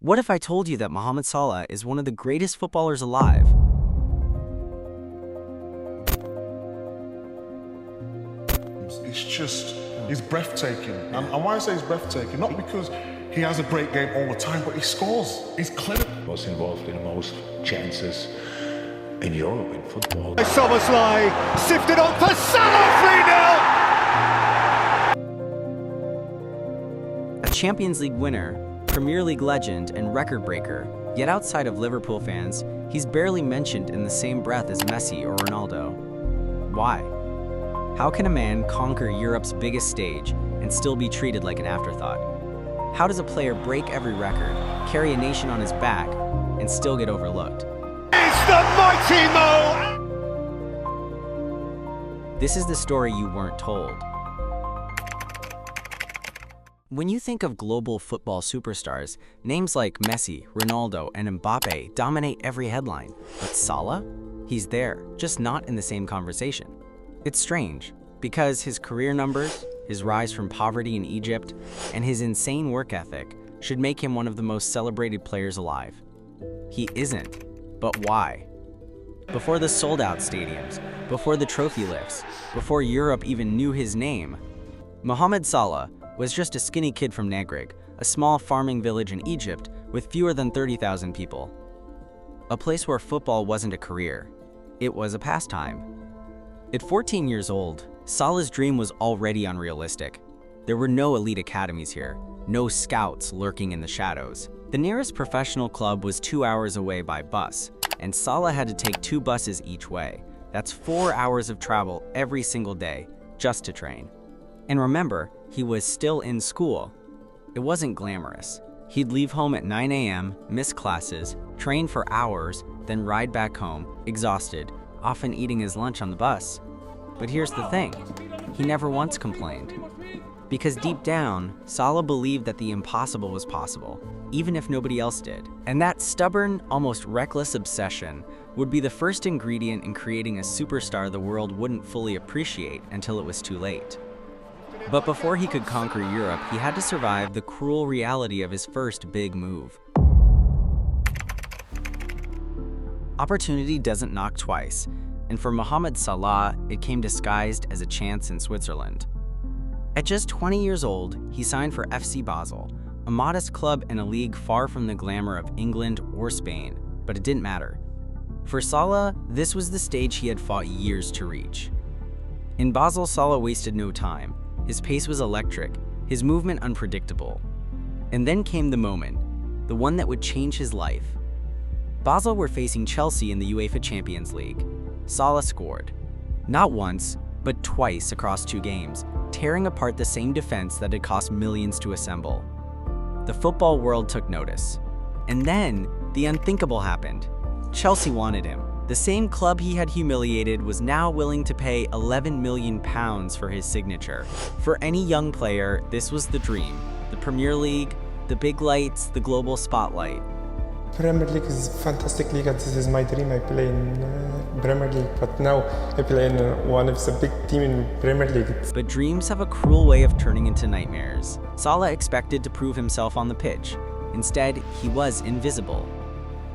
What if I told you that Mohamed Salah is one of the greatest footballers alive? He's breathtaking. And why I say he's breathtaking, not because he has a great game all the time, but he scores. He's clinical. Was involved in the most chances in Europe in football. Somersley sifted on for Salah, 3-0! A Champions League winner, Premier League legend, and record breaker, yet outside of Liverpool fans, he's barely mentioned in the same breath as Messi or Ronaldo. Why? How can a man conquer Europe's biggest stage and still be treated like an afterthought? How does a player break every record, carry a nation on his back, and still get overlooked? It's the mighty Mo! This is the story you weren't told. When you think of global football superstars, names like Messi, Ronaldo, and Mbappe dominate every headline. But Salah? He's there, just not in the same conversation. It's strange, because his career numbers, his rise from poverty in Egypt, and his insane work ethic should make him one of the most celebrated players alive. He isn't, but why? Before the sold-out stadiums, before the trophy lifts, before Europe even knew his name, Mohamed Salah was just a skinny kid from Nagreg, a small farming village in Egypt with fewer than 30,000 people. A place where football wasn't a career, it was a pastime. At 14 years old, Salah's dream was already unrealistic. There were no elite academies here, no scouts lurking in the shadows. The nearest professional club was 2 hours away by bus, and Salah had to take 2 buses each way. That's 4 hours of travel every single day, just to train. And remember, he was still in school. It wasn't glamorous. He'd leave home at 9 a.m., miss classes, train for hours, then ride back home, exhausted, often eating his lunch on the bus. But here's the thing, he never once complained. Because deep down, Salah believed that the impossible was possible, even if nobody else did. And that stubborn, almost reckless obsession would be the first ingredient in creating a superstar the world wouldn't fully appreciate until it was too late. But before he could conquer Europe, he had to survive the cruel reality of his first big move. Opportunity doesn't knock twice, and for Mohamed Salah, it came disguised as a chance in Switzerland. At just 20 years old, he signed for FC Basel, a modest club in a league far from the glamour of England or Spain, but it didn't matter. For Salah, this was the stage he had fought years to reach. In Basel, Salah wasted no time. His pace was electric, his movement unpredictable. And then came the moment, the one that would change his life. Basel were facing Chelsea in the UEFA Champions League. Salah scored. Not once, but twice across 2 games, tearing apart the same defense that had cost millions to assemble. The football world took notice. And then, the unthinkable happened. Chelsea wanted him. The same club he had humiliated was now willing to pay £11 million for his signature. For any young player, this was the dream. The Premier League, the big lights, the global spotlight. Premier League is a fantastic league, and this is my dream. I play in Premier League, but now I play in one of the big team in Premier League. But dreams have a cruel way of turning into nightmares. Salah expected to prove himself on the pitch. Instead, he was invisible.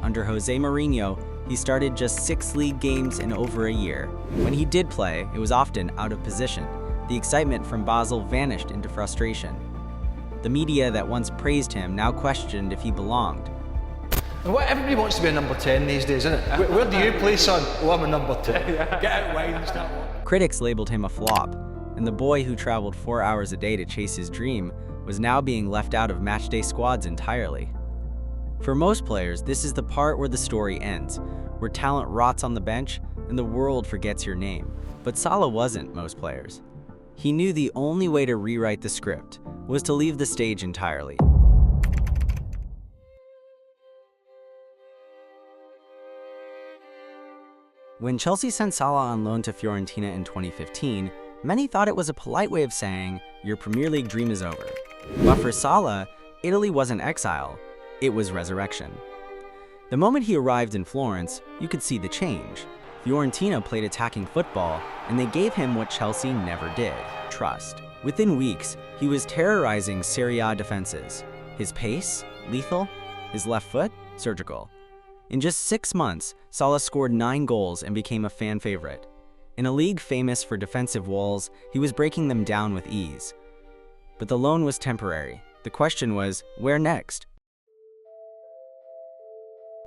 Under Jose Mourinho, he started just 6 league games in over a year. When he did play, it was often out of position. The excitement from Basel vanished into frustration. The media that once praised him now questioned if he belonged. Everybody wants to be a number 10 these days, isn't it? Where do you play, son? Oh, I'm a number 10. Get out wide and start walking. Critics labeled him a flop, and the boy who traveled 4 hours a day to chase his dream was now being left out of matchday squads entirely. For most players, this is the part where the story ends, where talent rots on the bench and the world forgets your name. But Salah wasn't most players. He knew the only way to rewrite the script was to leave the stage entirely. When Chelsea sent Salah on loan to Fiorentina in 2015, many thought it was a polite way of saying, your Premier League dream is over. But for Salah, Italy wasn't exile, it was resurrection. The moment he arrived in Florence, you could see the change. Fiorentina played attacking football, and they gave him what Chelsea never did, trust. Within weeks, he was terrorizing Serie A defenses. His pace, lethal, His left foot? Surgical. In just 6 months, Salah scored 9 goals and became a fan favorite. In a league famous for defensive walls, he was breaking them down with ease. But the loan was temporary. The question was, where next?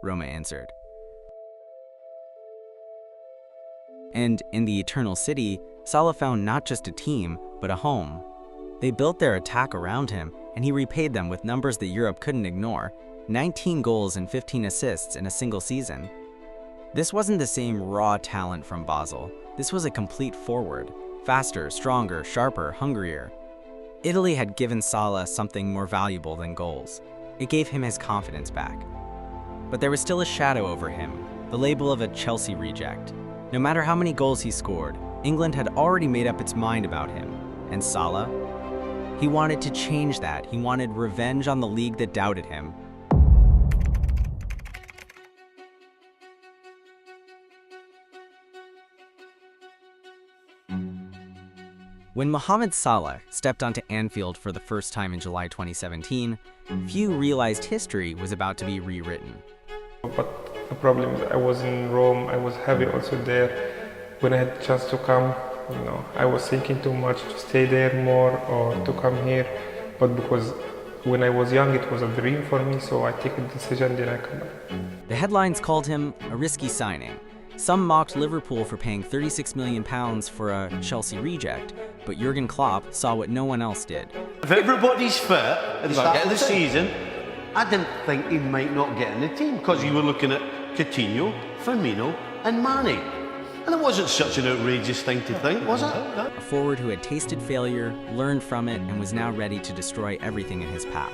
Roma answered. And in the Eternal City, Salah found not just a team, but a home. They built their attack around him, and he repaid them with numbers that Europe couldn't ignore: 19 goals and 15 assists in a single season. This wasn't the same raw talent from Basel. This was a complete forward. Faster, stronger, sharper, hungrier. Italy had given Salah something more valuable than goals. It gave him his confidence back. But there was still a shadow over him, the label of a Chelsea reject. No matter how many goals he scored, England had already made up its mind about him. And Salah? He wanted to change that. He wanted revenge on the league that doubted him. When Mohamed Salah stepped onto Anfield for the first time in July 2017, few realized history was about to be rewritten. But the problem is I was in Rome, I was happy also there. When I had the chance to come, I was thinking too much to stay there more or to come here. But because when I was young, it was a dream for me, so I take a decision, then I come back. The headlines called him a risky signing. Some mocked Liverpool for paying £36 million for a Chelsea reject, but Jurgen Klopp saw what no one else did. If everybody's fit at the start of the season, I didn't think he might not get in the team because you were looking at Coutinho, Firmino and Mane. And it wasn't such an outrageous thing to think, was it? A forward who had tasted failure, learned from it, and was now ready to destroy everything in his path.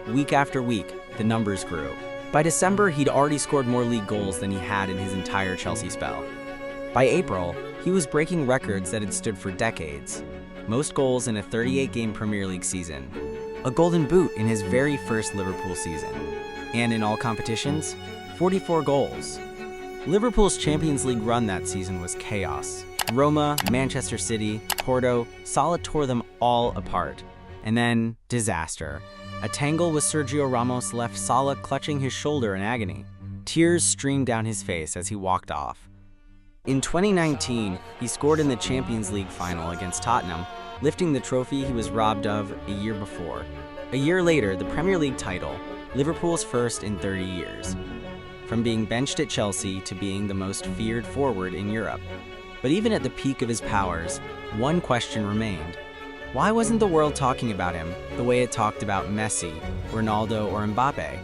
Week after week, the numbers grew. By December, he'd already scored more league goals than he had in his entire Chelsea spell. By April, he was breaking records that had stood for decades. Most goals in a 38-game Premier League season. A golden boot in his very first Liverpool season. And in all competitions, 44 goals. Liverpool's Champions League run that season was chaos. Roma, Manchester City, Porto, Salah tore them all apart. And then, disaster. A tangle with Sergio Ramos left Salah clutching his shoulder in agony. Tears streamed down his face as he walked off. In 2019, he scored in the Champions League final against Tottenham, lifting the trophy he was robbed of a year before. A year later, the Premier League title, Liverpool's first in 30 years. From being benched at Chelsea to being the most feared forward in Europe. But even at the peak of his powers, one question remained. Why wasn't the world talking about him the way it talked about Messi, Ronaldo, or Mbappe?